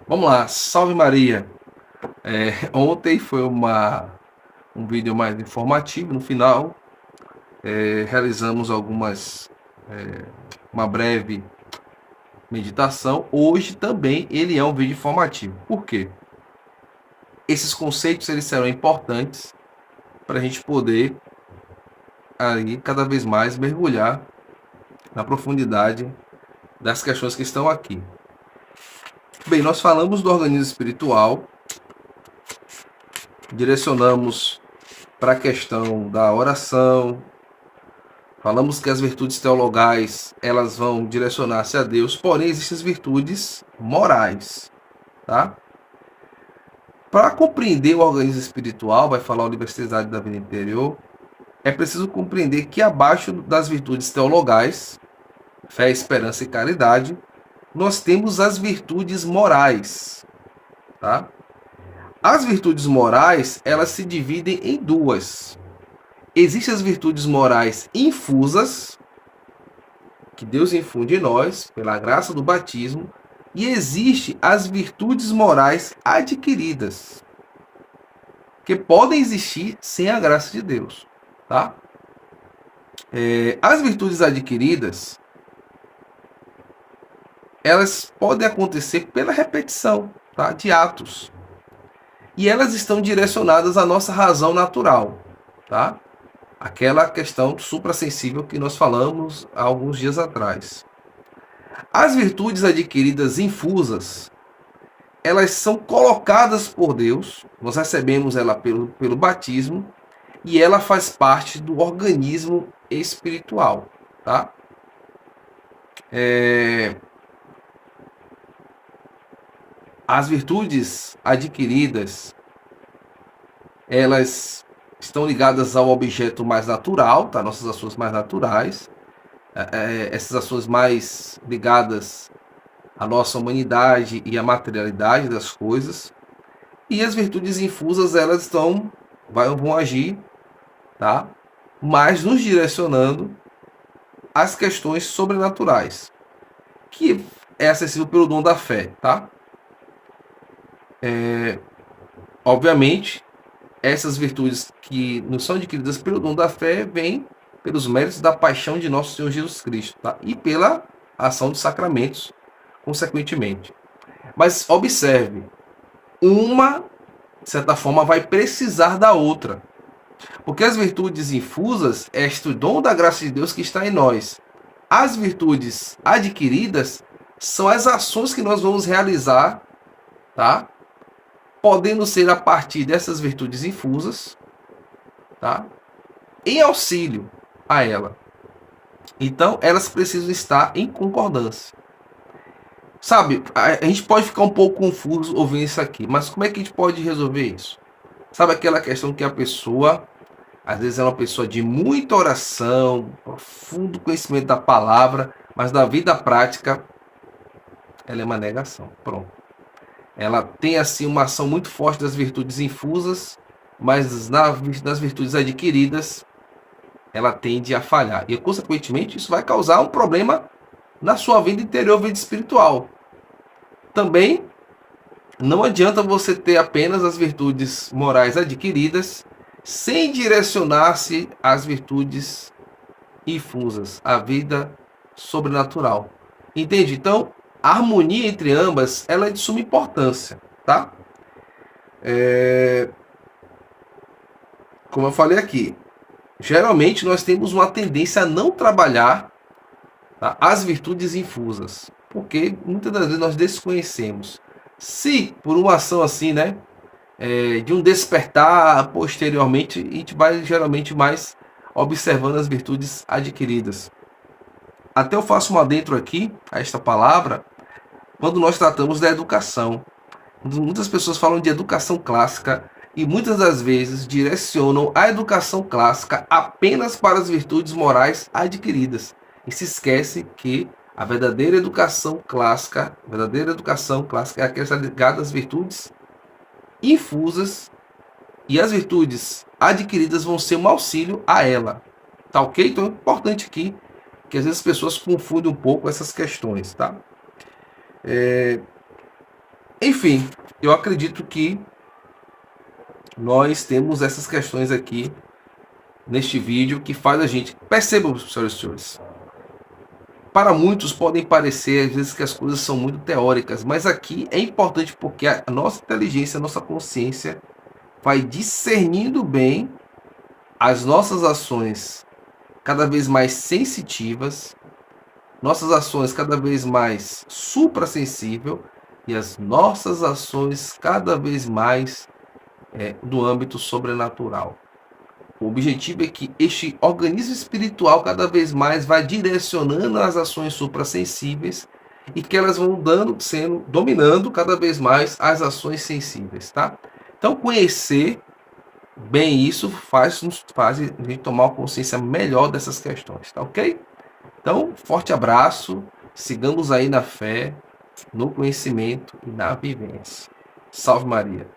Vamos lá, salve Maria. Ontem foi um vídeo mais informativo. No final, realizamos uma breve meditação. Hoje também ele é um vídeo informativo. Por quê? Esses conceitos eles serão importantes para a gente poder aí cada vez mais mergulhar na profundidade das questões que estão aqui. Bem, nós falamos do organismo espiritual, direcionamos para a questão da oração. Falamos que as virtudes teologais, elas vão direcionar-se a Deus, porém existem as virtudes morais, tá? Para compreender o organismo espiritual, vai falar a Universidade da Vida Interior, é preciso compreender que abaixo das virtudes teologais, fé, esperança e caridade, nós temos as virtudes morais, tá? As virtudes morais, elas se dividem em duas. Existem as virtudes morais infusas, que Deus infunde em nós, pela graça do batismo, e existe as virtudes morais adquiridas, que podem existir sem a graça de Deus, tá? As virtudes adquiridas, elas podem acontecer pela repetição, tá, de atos, e elas estão direcionadas à nossa razão natural, tá? Aquela questão suprassensível que nós falamos há alguns dias atrás. As virtudes adquiridas infusas, elas são colocadas por Deus, nós recebemos ela pelo batismo, e ela faz parte do organismo espiritual, tá? As virtudes adquiridas, elas estão ligadas ao objeto mais natural, tá? Nossas ações mais naturais, essas ações mais ligadas à nossa humanidade e à materialidade das coisas. E as virtudes infusas, elas vão agir, tá? Mas nos direcionando às questões sobrenaturais, que é acessível pelo dom da fé, tá? Obviamente, essas virtudes que nos são adquiridas pelo dom da fé vêm pelos méritos da paixão de nosso Senhor Jesus Cristo, tá? E pela ação dos sacramentos, consequentemente. Mas observe, uma, de certa forma, vai precisar da outra. Porque as virtudes infusas é este dom da graça de Deus que está em nós. As virtudes adquiridas são as ações que nós vamos realizar, tá? Podendo ser a partir dessas virtudes infusas, tá? Em auxílio a ela. Então, elas precisam estar em concordância. Sabe, a gente pode ficar um pouco confuso ouvindo isso aqui, mas como é que a gente pode resolver isso? Sabe aquela questão que a pessoa, às vezes é uma pessoa de muita oração, profundo conhecimento da palavra, mas na vida prática, ela é uma negação. Pronto. Ela tem assim uma ação muito forte das virtudes infusas, mas nas virtudes adquiridas, ela tende a falhar. E, consequentemente, isso vai causar um problema na sua vida interior, vida espiritual. Também não adianta você ter apenas as virtudes morais adquiridas sem direcionar-se às virtudes infusas, à vida sobrenatural. Entende? Então, a harmonia entre ambas, ela é de suma importância, tá? Como eu falei aqui, geralmente nós temos uma tendência a não trabalhar, tá, as virtudes infusas, porque muitas das vezes nós desconhecemos. Se por uma ação assim, né, de um despertar posteriormente, a gente vai geralmente mais observando as virtudes adquiridas. Até eu faço um adentro aqui a esta palavra, quando nós tratamos da educação. Muitas pessoas falam de educação clássica e muitas das vezes direcionam a educação clássica apenas para as virtudes morais adquiridas. E se esquece que a verdadeira educação clássica é aquela ligada às virtudes infusas, e as virtudes adquiridas vão ser um auxílio a ela. Tá ok? Então é importante aqui que às vezes as pessoas confundem um pouco essas questões, tá? Enfim, eu acredito que nós temos essas questões aqui neste vídeo que faz a gente... Percebam, senhoras e senhores, para muitos podem parecer às vezes que as coisas são muito teóricas, mas aqui é importante porque a nossa inteligência, a nossa consciência vai discernindo bem as nossas ações cada vez mais sensitivas, nossas ações cada vez mais suprassensível e as nossas ações cada vez mais do âmbito sobrenatural. O objetivo é que este organismo espiritual cada vez mais vai direcionando as ações suprassensíveis e que elas vão dominando cada vez mais as ações sensíveis, tá? Então conhecer bem isso faz a gente tomar uma consciência melhor dessas questões, tá ok? Então, forte abraço, sigamos aí na fé, no conhecimento e na vivência. Salve Maria!